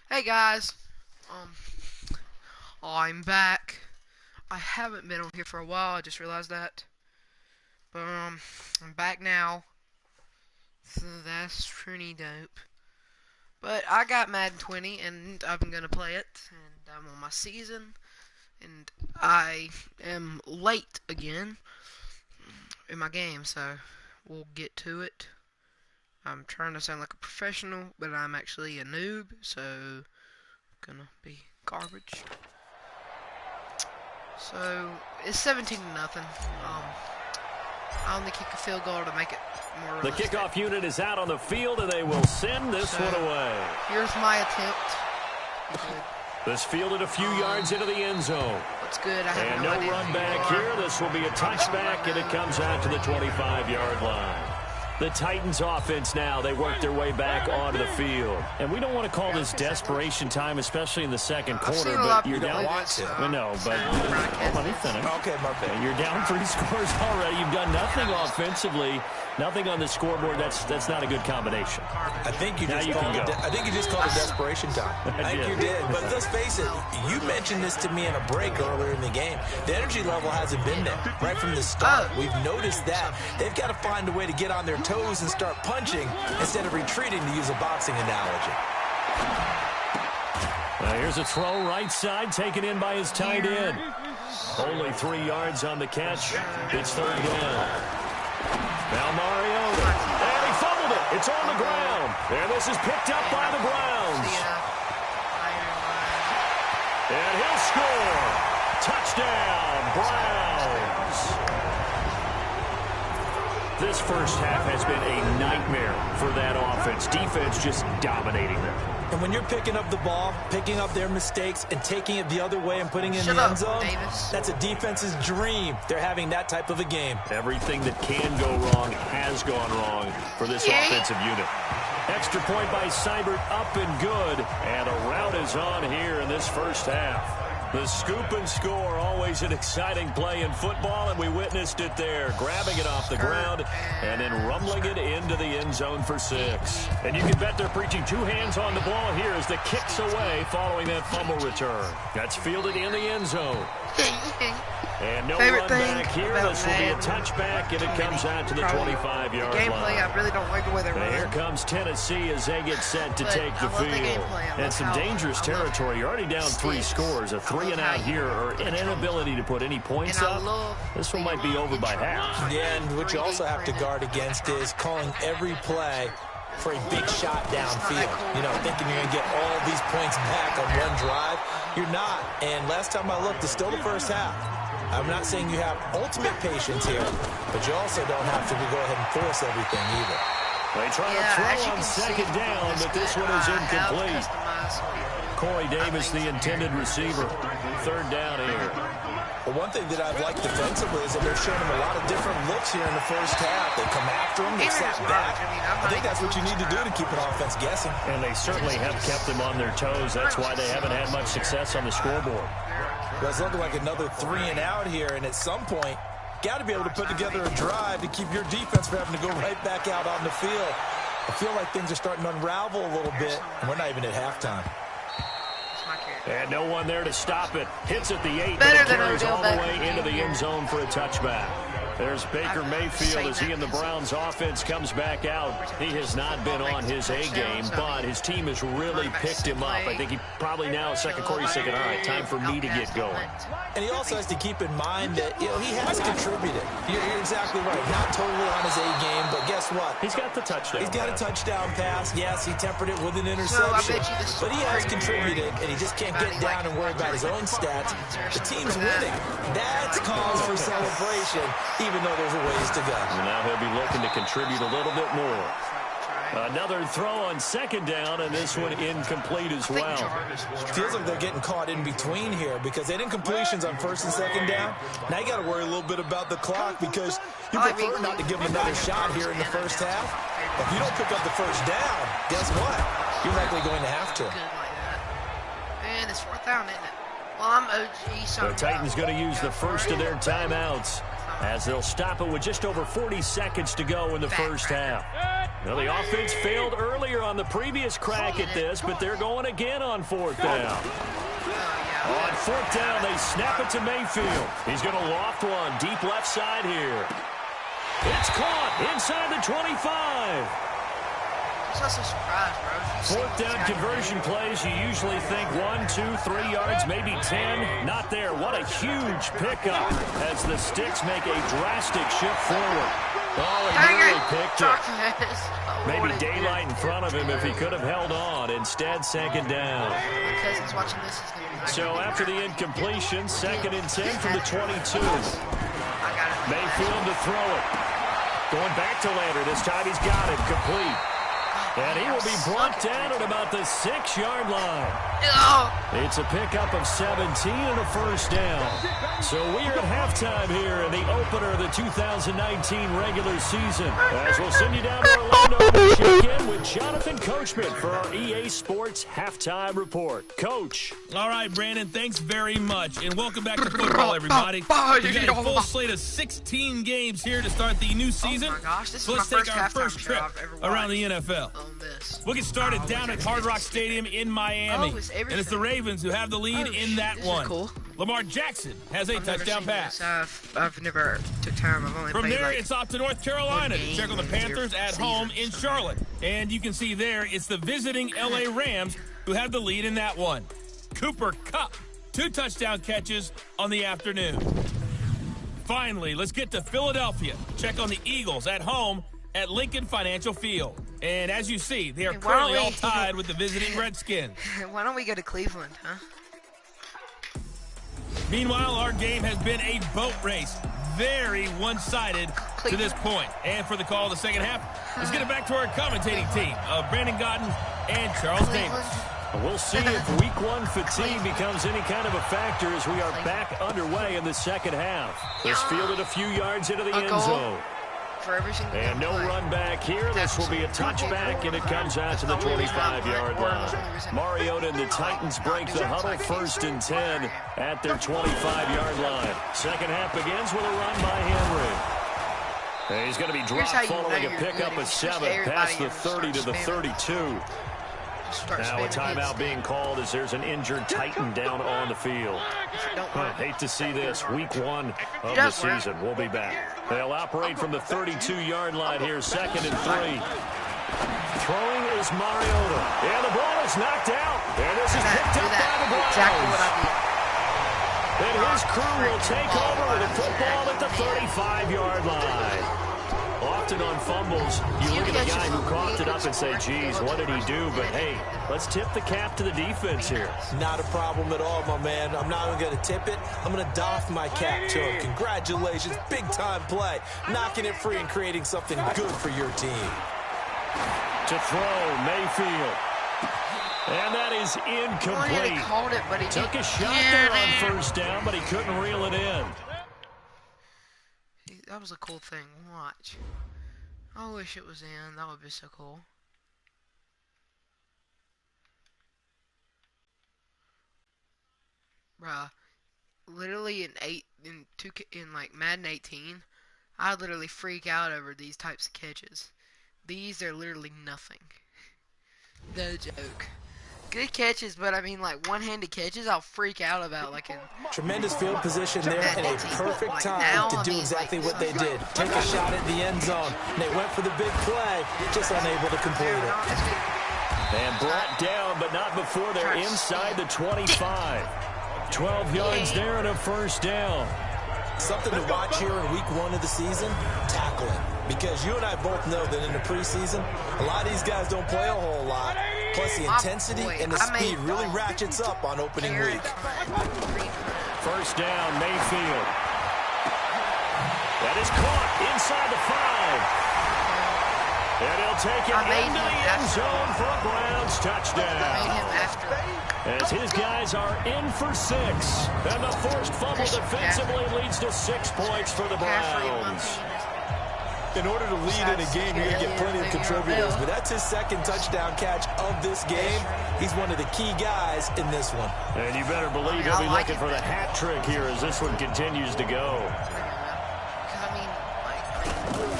Hey guys, I'm back. I haven't been on here for a while. I just realized that, but I'm back now. So that's pretty dope. But I got Madden 20, and I'm gonna play it, and I'm on my season, and I am late again in my game, so we'll get to it. I'm trying to sound like a professional, but I'm actually a noob, so gonna be garbage. So it's 17-0. I only kick a field goal to make it more realistic. The kickoff unit is out on the field, and they will send this one away. Here's my attempt. This fielded a few yards into the end zone. That's good. I and have no idea run back here. This will be a touchback, and it comes out to the 25-yard line. The Titans offense now, they work their way back onto the field. And we don't want to call this desperation time, especially in the second quarter, but you're down. No, but let me finish. Okay, my bad. You're down 3 scores already. You've done nothing offensively, nothing on the scoreboard. That's not a good combination. I think you just called it desperation time. I think you did. But let's face it, you mentioned this to me in a break earlier in the game. The energy level hasn't been there right from the start. We've noticed that. They've got to find a way to get on their toes and start punching instead of retreating, to use a boxing analogy. Here's a throw right side, taken in by his tight end. Only 3 yards on the catch. It's third down. Now Mariota, and he fumbled it. It's on the ground. And this is picked up by the Browns. And he'll score. Touchdown, Browns. This first half has been a nightmare for that offense. Defense just dominating them. And when you're picking up the ball, picking up their mistakes, and taking it the other way and putting it in the end zone, that's a defense's dream. They're having that type of a game. Everything that can go wrong has gone wrong for this offensive unit. Extra point by Seibert, up and good. And a rout is on here in this first half. The scoop and score, always an exciting play in football, and we witnessed it there, grabbing it off the ground and then rumbling it into the end zone for 6. And you can bet they're preaching 2 hands on the ball here as the kick's away following that fumble return. That's fielded in the end zone. And no run back here. This will be a touchback, and it comes out to the 25-yard line. Gameplay, I really don't like the way they run. Here comes Tennessee as they get set to take the field. And some dangerous territory. You're already down 3 scores. A 3-and-out here, or an inability to put any points up. This one might be over by half. Yeah, and what you also have to guard against is calling every play for a big shot downfield. You know, thinking you're going to get all these points back on one drive. You're not. And last time I looked, it's still the first half. I'm not saying you have ultimate patience here, but you also don't have to go ahead and force everything either. They try to throw on second down, but this one is incomplete. Corey Davis, the intended receiver. Third down here. Well, one thing that I've liked defensively is that they're showing him a lot of different looks here in the first half. They come after him, they sat back. I think that's what you need to do to keep an offense guessing. And they certainly have kept them on their toes. That's why they haven't had much success on the scoreboard. Well, it's looking like another 3-and-out here, and at some point, got to be able to put together a drive to keep your defense from having to go right back out on the field. I feel like things are starting to unravel a little bit, and we're not even at halftime. And no one there to stop it. Hits at the 8, but it carries all the way into the end zone for a touchback. There's Baker Mayfield as he and the Browns offense comes back out. He has not been on his A game, but his team has really picked him up. I think he probably now, second quarter, he's thinking, all right, time for me to get going. And he also has to keep in mind that, you know, he has contributed. You're exactly right. Not totally on his A game, but guess what? He's got the touchdown. He's got a touchdown pass. Yes, he tempered it with an interception. But he has contributed, and he just can't get down and worry about his own stats. The team's winning. That's cause for celebration, even though there's a ways to go. And now he'll be looking to contribute a little bit more. Another throw on second down, and this one incomplete as well. Feels like they're getting caught in between here because they did incompletions on first and second down. Now you got to worry a little bit about the clock because you prefer not to give them another shot here in the first half. If you don't pick up the first down, guess what? You're likely going to have to. And it's 4th down, isn't it? Well, I'm OG. The Titans going to use the first of their timeouts as they'll stop it with just over 40 seconds to go in the first half. Well, the offense failed earlier on the previous crack at this, but they're going again on 4th down. On 4th down, they snap it to Mayfield. He's going to loft one deep left side here. It's caught inside the 25. I'm not so surprised, bro. 4th down conversion plays, you usually think 1, 2, 3 yards, maybe 10. Not there. What a huge pickup as the Sticks make a drastic shift forward. Oh, he nearly picked it. Maybe daylight in front of him if he could have held on. Instead, 2nd down. My cousin's watching this. So after the incompletion, 2nd and 10 from the 22. Mayfield to throw it. Going back to Lander. This time he's got it. Complete. And he will be brought down at about the 6-yard line. It's a pickup of 17 and a 1st down. So we're at halftime here in the opener of the 2019 regular season. As we'll send you down to Orlando to check in with Jonathan Coachman for our EA Sports Halftime Report. Coach. All right, Brandon, thanks very much. And welcome back to football, everybody. We've got a full slate of 16 games here to start the new season. Oh my gosh, this so is let's my take our first first trip around the NFL. We'll get started down at Hard Rock Stadium in Miami. And it's the Ravens who have the lead in that one. Cool. Lamar Jackson has a touchdown pass. I've never took time. I've only From played there, like it's off to North Carolina to check on the Panthers at home in Charlotte. And you can see there, it's the visiting L.A. Rams who have the lead in that one. Cooper Kupp, 2 touchdown catches on the afternoon. Finally, let's get to Philadelphia. Check on the Eagles at home at Lincoln Financial Field. And as you see, they are currently all tied with the visiting Redskins. Why don't we go to Cleveland, huh? Meanwhile, our game has been a boat race. Very one-sided to this point. And for the call of the second half, let's get it back to our commentating team of Brandon Gotten and Charles Davis. We'll see if Week 1 fatigue becomes any kind of a factor as we are back underway in the second half. This fielded a few yards into the end zone. And no run back here. This will be a touchback, and it comes out to the 25-yard line. Mariota and the Titans break the huddle 1st and 10 at their 25-yard line. Second half begins with a run by Henry. And he's going to be dropped following a pickup of 7 past the 30 to the 32. Now a timeout being called as there's an injured Titan down on the field. Hate to see this. Week 1 of the season. We'll be back. They'll operate from the 32-yard line here, 2nd and 3. Throwing is Mariota. And the ball is knocked out. And this is picked up by the Browns. And his crew will take over with a football at the 35-yard line. Often on fumbles, you look at the guy who coughed it up and say, geez, what did he do? But, hey, let's tip the cap to the defense here. Not a problem at all, my man. I'm not even going to tip it. I'm going to doff my cap to him. Congratulations. Big-time play. Knocking it free and creating something good for your team. To throw, Mayfield. And that is incomplete. He took a shot there on 1st down, but he couldn't reel it in. That was a cool thing. Watch. I wish it was in. That would be so cool. Bruh, literally in like Madden 18, I literally freak out over these types of catches. These are literally nothing. No joke. Good catches, but I mean, like, one-handed catches, I'll freak out about, like, in... Tremendous field position there and a perfect time to do exactly what they did. Take a shot at the end zone. And they went for the big play, just unable to complete it. And brought down, but not before they're inside the 25. 12 yards there and a 1st down. Something to watch here in Week 1 of the season, tackling. Because you and I both know that in the preseason, a lot of these guys don't play a whole lot. Plus, the intensity and the speed really ratchets up on opening week. 1st down, Mayfield. That is caught inside the 5. And he'll take it into the end zone for a Browns touchdown. As his guys are in for 6. And the forced fumble defensively leads to 6 points for the Browns. In order to lead in a game, you're going to get plenty of contributors. But that's his 2nd touchdown catch of this game. He's one of the key guys in this one. And you better believe he'll be looking for the hat trick here as this one continues to go. Because, I mean, like,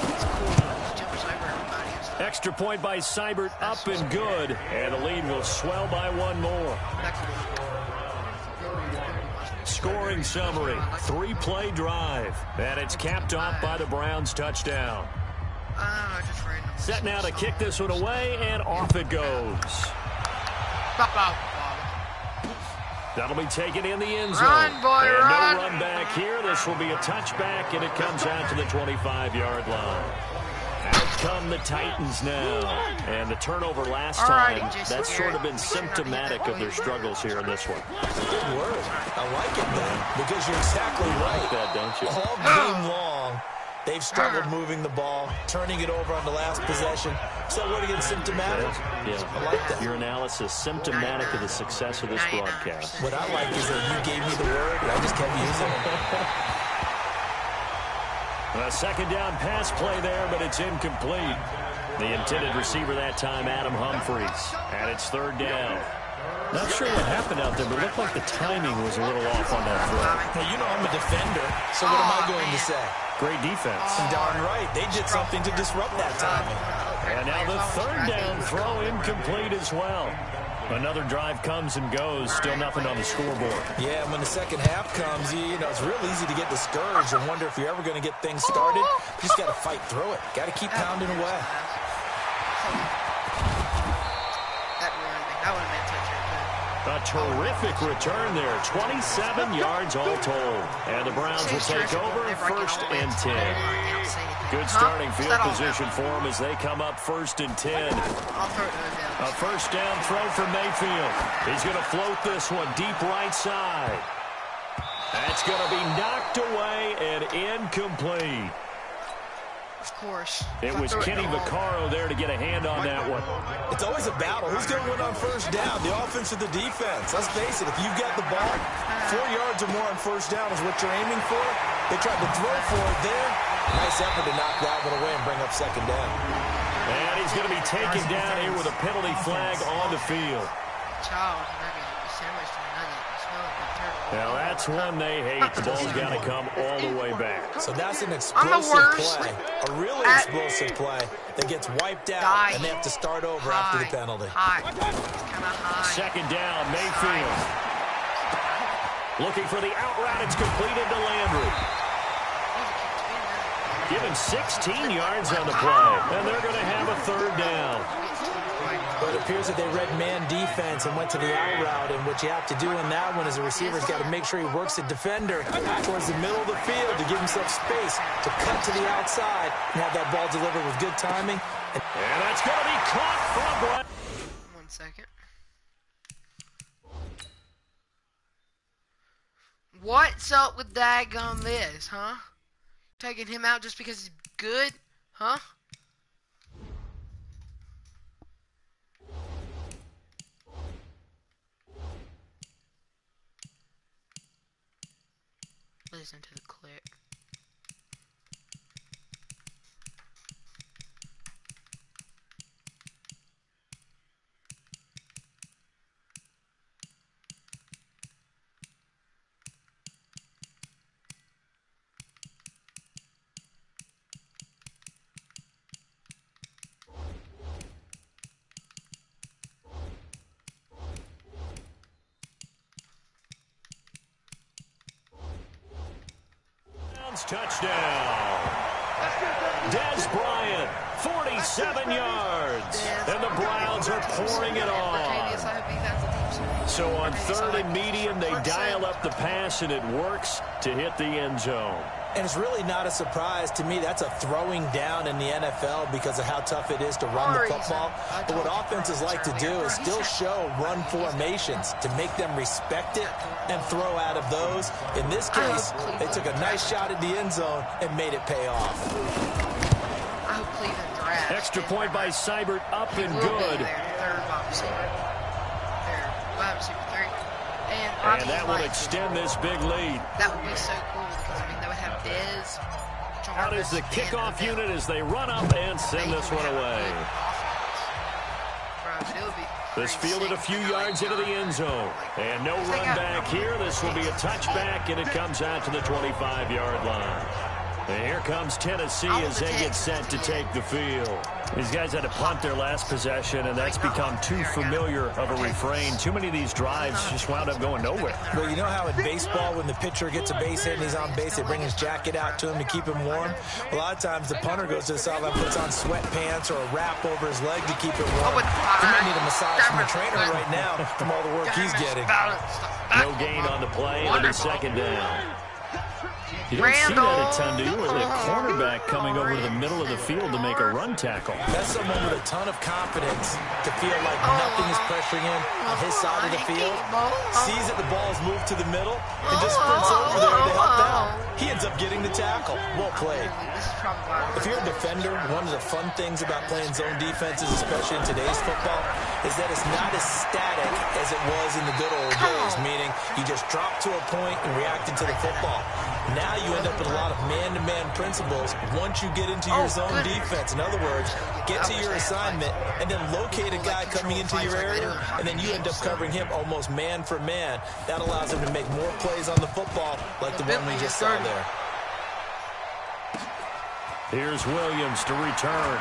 it's cool. He jumps over everybody and stuff. Extra point by Seibert, up and good. And the lead will swell by one more. Scoring summary, 3-play drive. And it's capped off by the Browns touchdown. Set now to kick this one away, and off it goes. That'll be taken in the end zone. Run, boy, and run. no run back here. This will be a touchback, and it comes out to the 25-yard line. Out come the Titans now. And the turnover last time, that's sort of been symptomatic of their struggles here in this one. Good word. I like it, man, because you're exactly right. You like that, don't you? All game long, they've struggled moving the ball, turning it over on the last possession. So what again, symptomatic? Yeah, I like that. Your analysis, symptomatic of the success of this broadcast. What I like is that you gave me the word, and I just kept using it. A second down pass play there, but it's incomplete. The intended receiver that time, Adam Humphries. And it's third down. Not sure what happened out there, but it looked like the timing was a little off on that throw. Well, you know I'm a defender, so what am I going to say? Great defense. Darn right. They did something to disrupt that timing. And now the third down throw incomplete as well. Another drive comes and goes. Still nothing on the scoreboard. Yeah, and when the second half comes, you know, it's real easy to get discouraged and wonder if you're ever going to get things started. You just got to fight through it. Got to keep pounding away. A terrific return there. 27 yards all told. And the Browns will take over first and 10. Good starting field position for them as they come up first and 10. A first down throw from Mayfield. He's going to float this one deep right side. That's going to be knocked away and incomplete. Of course. It was Kenny Vaccaro there to get a hand on that one. It's always a battle. Who's going to win on first down, the offense or the defense? Let's face it, if you've got the ball, 4 yards or more on first down is what you're aiming for. They tried to throw for it there. Nice effort to knock that one away and bring up second down. And he's going to be taken down here with a penalty flag on the field. Now, that's one they hate. The ball's got to come all the way back. So that's an explosive play, a really explosive play that gets wiped out, and they have to start over after the penalty. Second down, Mayfield. Looking for the out route. It's completed to Landry. Given 16 yards on the play, and they're going to have a third down. But it appears that they read man defense and went to the out route, and what you have to do in that one is a receiver's got to make sure he works the defender towards the middle of the field to give himself space to cut to the outside and have that ball delivered with good timing. And that's going to be caught from Brian. 1 second. What's up with daggum this, huh? Taking him out just because he's good, huh? Listen to the click. Touchdown. Des Bryant, 47 yards. And the Browns are pouring it on. So on third and medium, they dial up the pass, and it works to hit the end zone. And it's really not a surprise to me. That's a throwing down in the NFL because of how tough it is to run the football. But what offenses like to do is still show run formations to make them respect it and throw out of those. In this case, they took a nice shot at the end zone and made it pay off. Extra point by Seibert, up and good. And that will extend this big lead. That would be so cool because, I mean, they would have Dez. Out is the kickoff unit as they run up and send this one away. This fielded a few yards into the end zone. And no run back here. This will be a touchback, and it comes out to the 25-yard line. And here comes Tennessee as they get set to take the field. These guys had to punt their last possession, and that's become too familiar of a refrain. Too many of these drives just wound up going nowhere. Well, you know how in baseball, when the pitcher gets a base hit and he's on base, they bring his jacket out to him to keep him warm? A lot of times the punter goes to the sideline, puts on sweatpants or a wrap over his leg to keep it warm. He might need a massage from the trainer right now from all the work he's getting. No gain on the play, and it'll be second down. You don't see that a ton, do you? With a cornerback coming over to the middle of the field to make a run tackle. That's someone with a ton of confidence to feel like nothing is pressuring him on his side of the field. Sees that the ball is moved to the middle and just sprints over there to help out. He ends up getting the tackle. Well played. If you're a defender, one of the fun things about playing zone defenses, especially in today's football, is that it's not as static as it was in the good old days, meaning you just drop to a point and reacted to the football. Now you end up with a lot of man-to-man principles once you get into your zone defense. In other words, get to your assignment and then locate a guy coming into your area, and then you end up covering him almost man for man. That allows him to make more plays on the football like the one we just saw there. Here's Williams to return.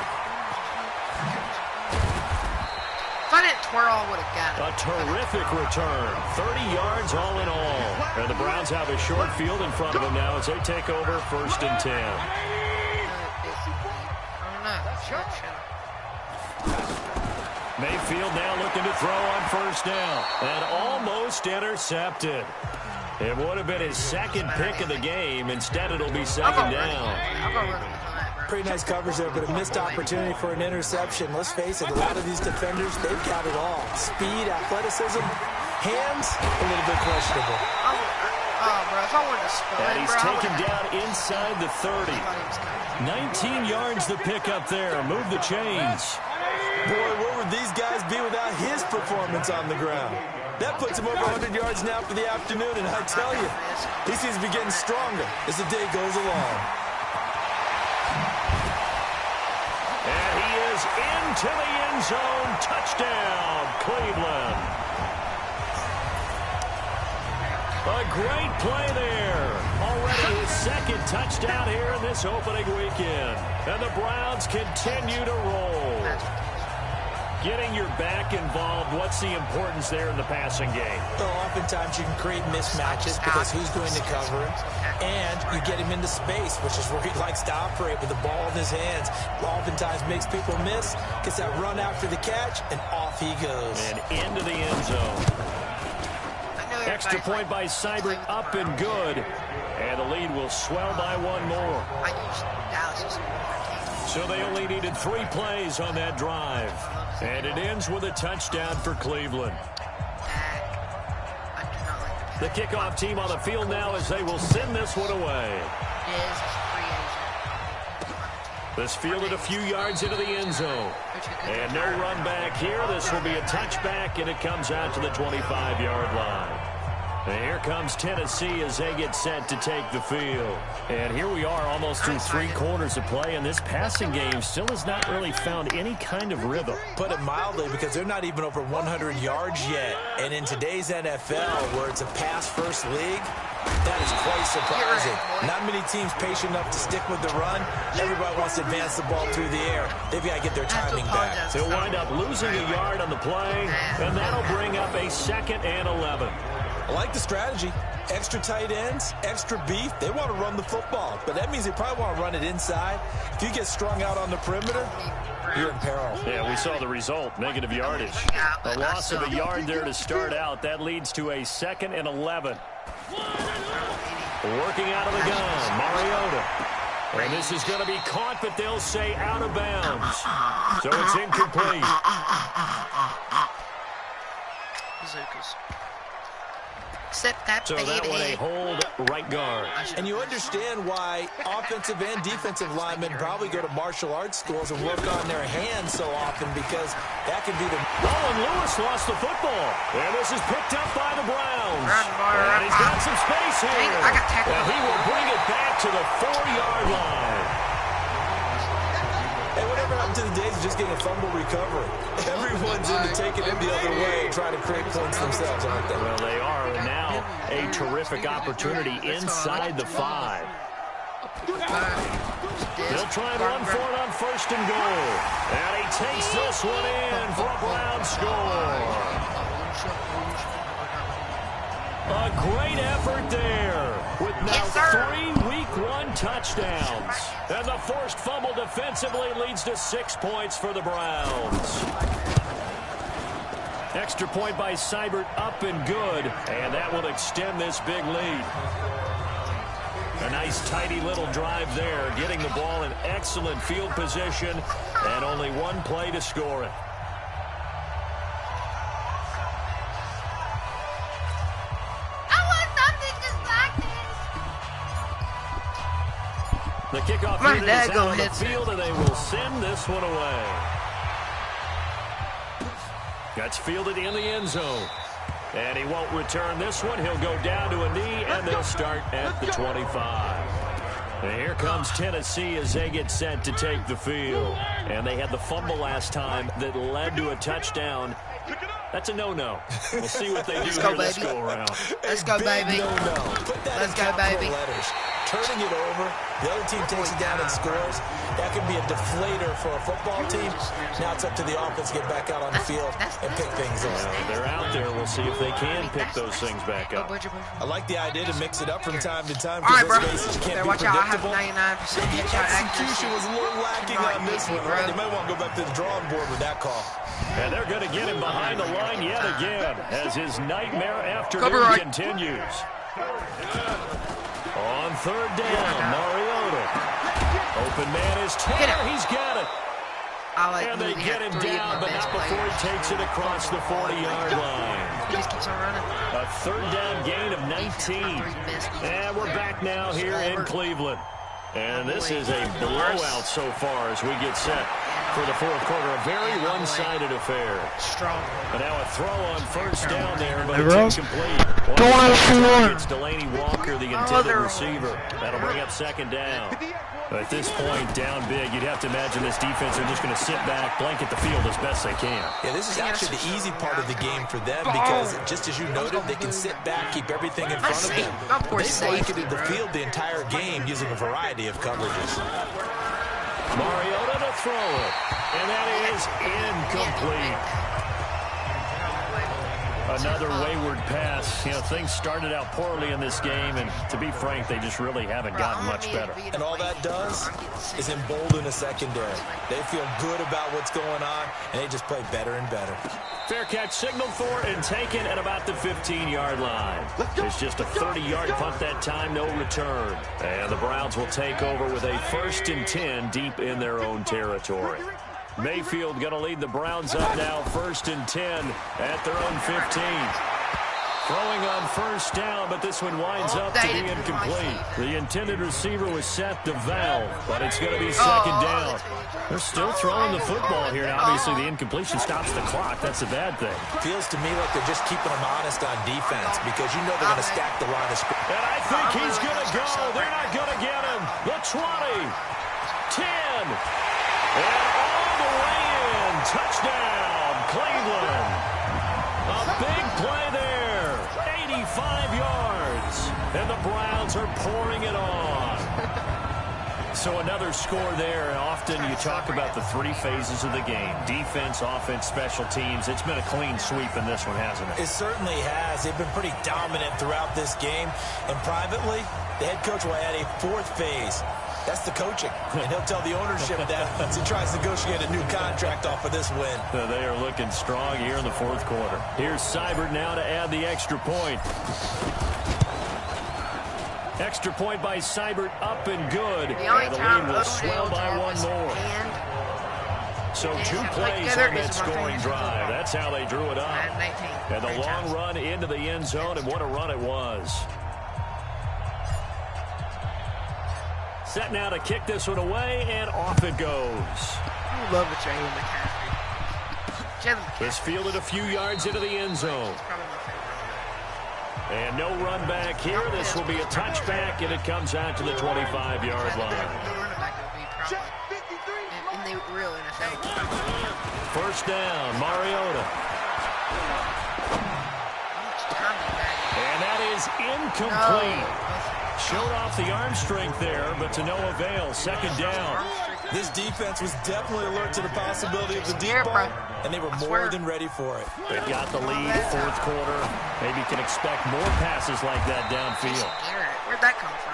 If I didn't twirl, I would have got it. A terrific return. 30 yards all in all. And the Browns have a short field in front of them now as they take over 1st and 10. Mayfield now looking to throw on 1st down. And almost intercepted. It would have been his second pick of the game. Instead, it'll be 2nd down. Pretty nice coverage there, but a missed opportunity for an interception. Let's face it, a lot of these defenders, they've got it all. Speed, athleticism, hands, a little bit questionable. Bro, if I wanted to spell And it, he's bro, taken down inside the 30. 19 yards to pick up there. Move the chains. Boy, what would these guys be without his performance on the ground? That puts him over 100 yards now for the afternoon, and I tell you, he seems to be getting stronger as the day goes along. And he is into the end zone. Touchdown, Cleveland. A great play there. Already his second touchdown here in this opening weekend. And the Browns continue to roll. Getting your back involved, what's the importance there in the passing game? Well, oftentimes you can create mismatches because who's going to cover him, and you get him into space, which is where he likes to operate with the ball in his hands. Oftentimes makes people miss, gets that run after the catch, and off he goes. And into the end zone. Extra point by Seibert, up and good. And the lead will swell by one more. So they only needed 3 plays on that drive. And it ends with a touchdown for Cleveland. The kickoff team on the field now as they will send this one away. This fielded a few yards into the end zone. And no run back here. This will be a touchback, and it comes out to the 25-yard line. And here comes Tennessee as they get set to take the field. And here we are almost through 3 quarters of play, and this passing game still has not really found any kind of rhythm. Put it mildly, because they're not even over 100 yards yet. And in today's NFL, where it's a pass-first league, that is quite surprising. Not many teams patient enough to stick with the run. Everybody wants to advance the ball through the air. They've got to get their timing back. They'll wind up losing a yard on the play, and that'll bring up a 2nd and 11. I like the strategy. Extra tight ends, extra beef. They want to run the football, but that means they probably want to run it inside. If you get strung out on the perimeter, you're in peril. Yeah, we saw the result, negative yardage. A loss of a yard there to start out. That leads to a 2nd and 11. Working out of the gun, Mariota. And this is going to be caught, but they'll say out of bounds. So it's incomplete. Except that So that one a hold right guard. And you understand why offensive and defensive linemen probably go to martial arts schools and work on their hands so often, because that can be the... Oh, and Lewis lost the football. And this is picked up by the Browns. And he's got some space here. And he will bring it back to the 4-yard line. Hey, whatever happened to the days of just getting a fumble recovery? Everyone's into taking it the other way and trying to create points themselves, aren't they? Well, they are. And now a terrific opportunity inside the 5. They'll try and run for it on 1st and goal. And he takes this one in for a Browns score. A great effort there with now 3 Week 1 touchdowns. And the forced fumble defensively leads to 6 points for the Browns. Extra point by Seibert up and good. And that will extend this big lead. A nice tidy little drive there, getting the ball in excellent field position, and only one play to score it. I want something just like this. The kickoff My unit dad is go out on the ahead, field, and they will send this one away. That's fielded in the end zone. And he won't return this one. He'll go down to a knee, and they'll start at the 25. And here comes Tennessee as they get set to take the field. And they had the fumble last time that led to a touchdown. That's a no-no. We'll see what they do here this go-around. Let's go, baby. Let's go, baby. Turning it over, the other team takes it down and scores. That can be a deflator for a football team. Now it's up to the offense to get back out on the field and pick things up. They're out there. We'll see if they can pick those things back up. I like the idea to mix it up from time to time All right, because bro. those spaces can't be Watch out. I have predictable. 99% headshot Execution accuracy. was a little lacking on this one, right? They might want to go back to the drawing board with that call. And they're going to get him behind the line yet again as his nightmare afternoon continues. On 3rd down, Mariota. Open man is Taylor. He's got it. And they get him down, but not before he takes it across the 40-yard line. He just keeps on running. A 3rd down gain of 19. And we're back now here in Cleveland. And this is a blowout so far as we get set for the 4th quarter. A very one-sided affair. Strong. And now a throw on 1st down there, but it's incomplete. It's Delaney Walker, the intended receiver. That'll bring up 2nd down. At this point, down big, you'd have to imagine this defense are just going to sit back, blanket the field as best they can. Yeah, this is actually the easy part of the game for them because, just as you noted, they can sit back, keep everything in front of them. They blanketed the field the entire game using a variety of coverages. Mariota to throw it, and that is incomplete. Another wayward pass. You know, things started out poorly in this game, and to be frank, they just really haven't gotten much better. And all that does is embolden a secondary. They feel good about what's going on, and they just play better and better. Fair catch signaled for and taken at about the 15-yard line. It's just a 30-yard punt that time, no return. And the Browns will take over with a 1st and 10 deep in their own territory. Mayfield going to lead the Browns up now, 1st and 10 at their own 15. Throwing on 1st down, but this one winds up to be incomplete. The intended receiver was set to Valve, but it's going to be 2nd down. They're still throwing the football here. Obviously, the incompletion stops the clock. That's a bad thing. Feels to me like they're just keeping them honest on defense because you know they're going to stack the line of scrimmage. And I think he's going to go. They're not going to get him. The 20, 10, and all the way in. Touchdown, Cleveland. A big play there. 85 yards. And the Browns are pouring it on. So another score there. And often you talk about the 3 phases of the game. Defense, offense, special teams. It's been a clean sweep in this one, hasn't it? It certainly has. They've been pretty dominant throughout this game. And privately, the head coach will add a 4th phase. That's the coaching. And he'll tell the ownership that as he tries to negotiate a new contract off of this win. They are looking strong here in the 4th quarter. Here's Seibert now to add the extra point. Extra point by Seibert up and good. And the lead will swell by 1 more. So 2 plays on that scoring drive. That's how they drew it up. And the long run into the end zone, and what a run it was. Set now to kick this one away, and off it goes. I love it, Jalen McCaffrey. It's fielded a few yards into the end zone. And no run back here. This will be a touchback, and it comes out to the 25-yard line. In the real NFL. 1st down, Mariota. And that is incomplete. Showed off the arm strength there, but to no avail. Second down. This defense was definitely alert to the possibility of the deep ball, and they were more than ready for it. They got the lead, fourth quarter. Maybe can expect more passes like that downfield. Where'd that come from?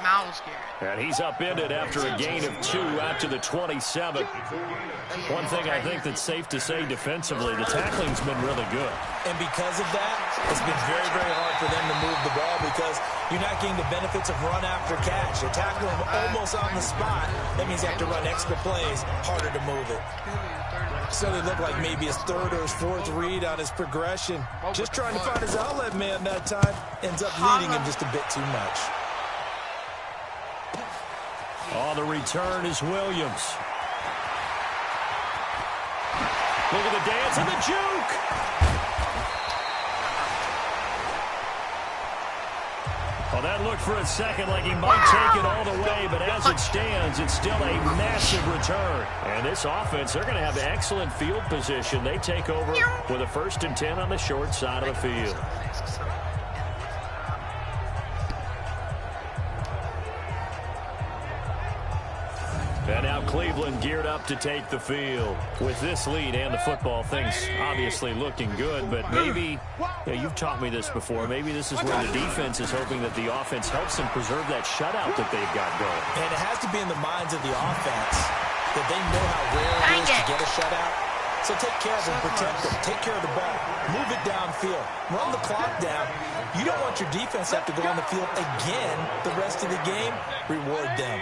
Miles Garrett. And he's upended after a gain of 2 out to the 27. One thing I think that's safe to say defensively, the tackling's been really good. And because of that, it's been very, very hard for them to move the ball because you're not getting the benefits of run after catch. You're tackling them almost on the spot. That means you have to run extra plays, harder to move it. So they look like maybe his third or his fourth read on his progression. Just trying to find his outlet man that time. Ends up leading him just a bit too much. On the return is Williams. Look at the dance and the juke. Well, that looked for a second like he might take it all the way, but as it stands, it's still a massive return. And this offense, they're going to have excellent field position. They take over with a 1st and 10 on the short side of the field. And now Cleveland geared up to take the field. With this lead and the football, things obviously looking good, but maybe, you've taught me this before, maybe this is where the defense is hoping that the offense helps them preserve that shutout that they've got going. And it has to be in the minds of the offense that they know how rare it is to get a shutout. So take care of them, protect them, take care of the ball, move it downfield, run the clock down. You don't want your defense to have to go on the field again the rest of the game. Reward them.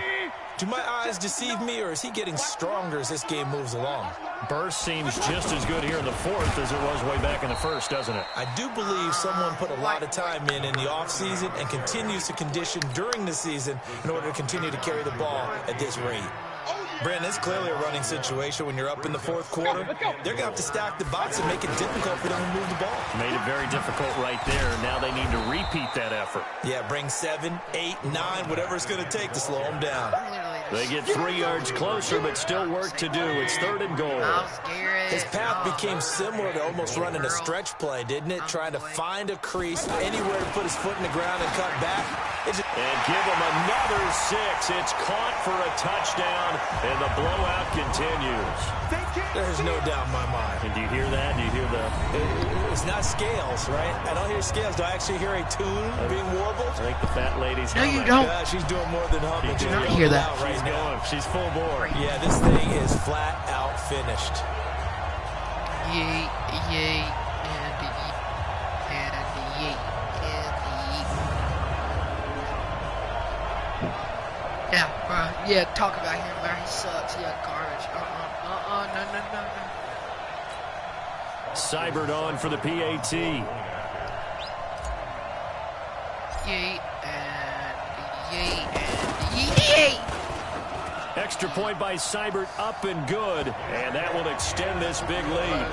Do my eyes deceive me, or is he getting stronger as this game moves along? Burst seems just as good here in the fourth as it was way back in the first, doesn't it? I do believe someone put a lot of time in the offseason and continues to condition during the season in order to continue to carry the ball at this rate. Brandon, it's clearly a running situation when you're up in the fourth quarter. They're going to have to stack the box and make it difficult for them to move the ball. Made it very difficult right there. Now they need to repeat that effort. Yeah, bring 7, 8, 9, whatever it's going to take to slow them down. They get 3 yards closer, but still work to do. It's 3rd and goal. His path became similar to almost running a stretch play, didn't it? Trying to find a crease, anywhere to put his foot in the ground and cut back. And give him another 6. It's caught for a touchdown, and the blowout continues. There's no doubt in my mind. And do you hear that? Do you hear the... It's not scales, right? I don't hear scales. Do I actually hear a tune being warbled? I think the fat lady's... No, you don't. Yeah, she's doing more than humming. Do not hear that. She's going. She's full bore. Yeah, this thing is flat out finished. Yay, yay, and yay, and yay, and yay. Yeah, bro. Yeah, talk about him, man. He sucks. Yeah, garbage. No. Seibert on for the PAT. Yay, and yay, and yay. Extra point by Seibert, up and good, and that will extend this big lead.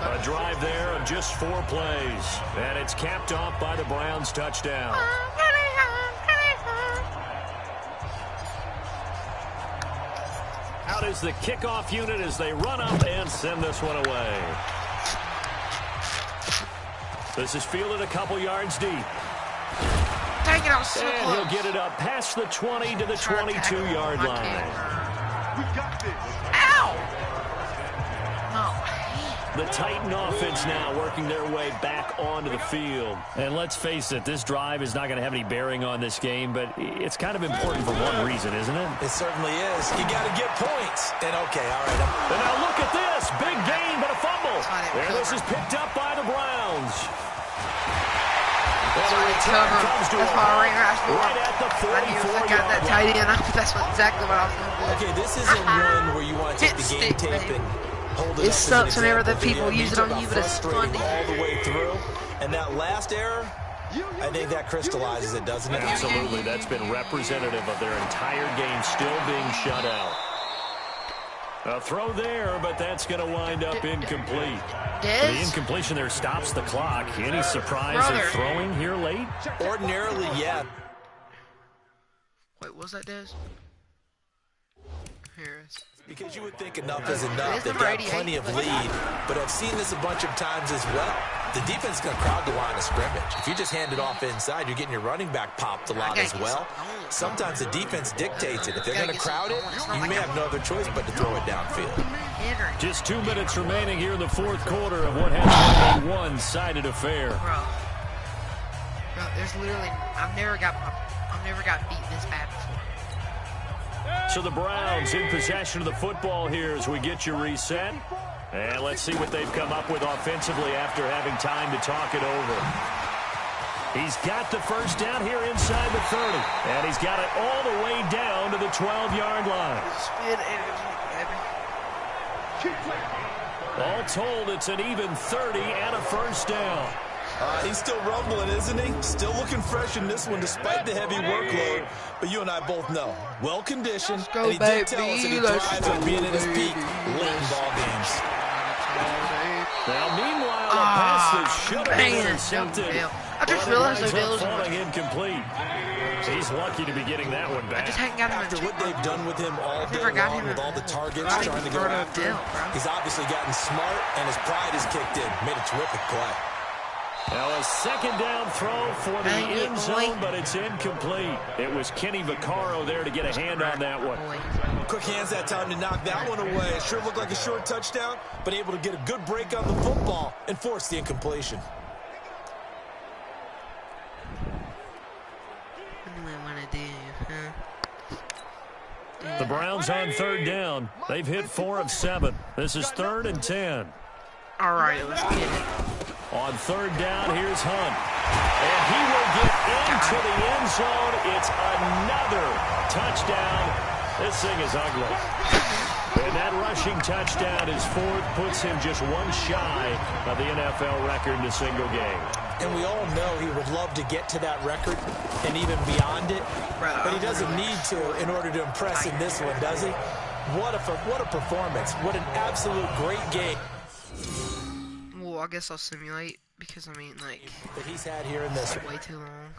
A drive there of just 4 plays, and it's capped off by the Browns touchdown. Out is the kickoff unit as they run up and send this one away. This is fielded a couple yards deep. Dang it, I was so And close. he'll get it up past the 20 to the 22-yard line. Ow! No. The Titan offense now working their way back onto the field. And let's face it, this drive is not going to have any bearing on this game, but it's kind of important for one reason, isn't it? It certainly is. You got to get points. And okay, all right. And now look at this. Big gain, but a fumble. And this is picked up by the Browns. That's why they cover. That's why I ran right at the 44-yard that tight end. That's exactly what I was going to do. Okay, this isn't one where you want to take the game tape and hold it up. It sucks whenever the people use it on you, but it's funny. All the way through. And that last error, I think that crystallizes it, doesn't it? Absolutely. That's been representative of their entire game still being shut out. A throw there, but that's going to wind up incomplete. The incompletion there stops the clock. Any surprise of throwing here late? Ordinarily, yeah. Wait, what was that, Dez? Harris. Because you would think enough is enough. They've got plenty of lead, but I've seen this a bunch of times as well. The defense is going to crowd the line of scrimmage. If you just hand it off inside, you're getting your running back popped a lot as well. Sometimes the defense dictates it. If they're going to crowd it, you may have no other choice but to throw it downfield. Just 2 minutes remaining here in the fourth quarter of what has been a one-sided affair. Bro, there's literally I've never got beat this bad before. So the Browns in possession of the football here as we get you reset. And let's see what they've come up with offensively after having time to talk it over. He's got the first down here inside the 30. And he's got it all the way down to the 12-yard line. All told, it's an even 30 and a first down. He's still rumbling, isn't he? Still looking fresh in this one despite the heavy workload. But you and I both know, well-conditioned, and he did tell us that he thrives on being at his peak late in ball games. Now, meanwhile, a pass that should have been intercepted. I just realized Odell's falling incomplete. He's lucky to be getting that one back. I just hadn't got him After what they've done with him all day long, with all the targets trying to go after him, he's obviously gotten smart, and his pride has kicked in. Made a terrific play. Now a second down throw for the end zone, but it's incomplete. It was Kenny Vaccaro there to get a hand on that one. Quick hands that time to knock that one away. It sure looked like a short touchdown, but able to get a good break on the football and force the incompletion. What do I want to do, huh? The Browns on third down. They've hit 4 of 7. This is 3rd and 10. All right, let's get it. On third down, here's Hunt. And he will get into the end zone. It's another touchdown. This thing is ugly. And that rushing touchdown is 4th, puts him just one shy of the NFL record in a single game. And we all know he would love to get to that record and even beyond it. But he doesn't need to in order to impress in this one, does he? What a performance. What an absolute great game. Well, I guess I'll simulate because, I mean, like, that he's had here in this way too long.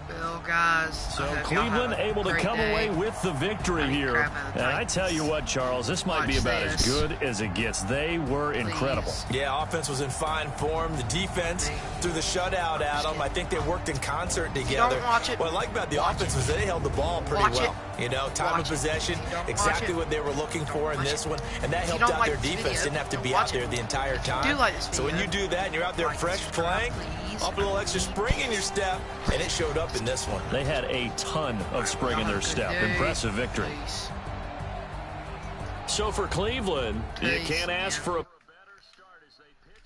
Well, guys. So Cleveland able to come away with the victory here. And I tell you what, Charles, this might be about as good as it gets. They were incredible. Yeah, offense was in fine form. The defense threw the shutout at them. I think they worked in concert together. What I like about the offense was they held the ball pretty well. You know, time of possession, exactly what they were looking for in this one. And that helped out their defense. Didn't have to be out there the entire time. So when you do that and you're out there fresh playing, up a little extra spring in your step, and it showed up in this one. They had a ton of spring in their step. Impressive victory. So for Cleveland, you can't ask for a better start as they pitch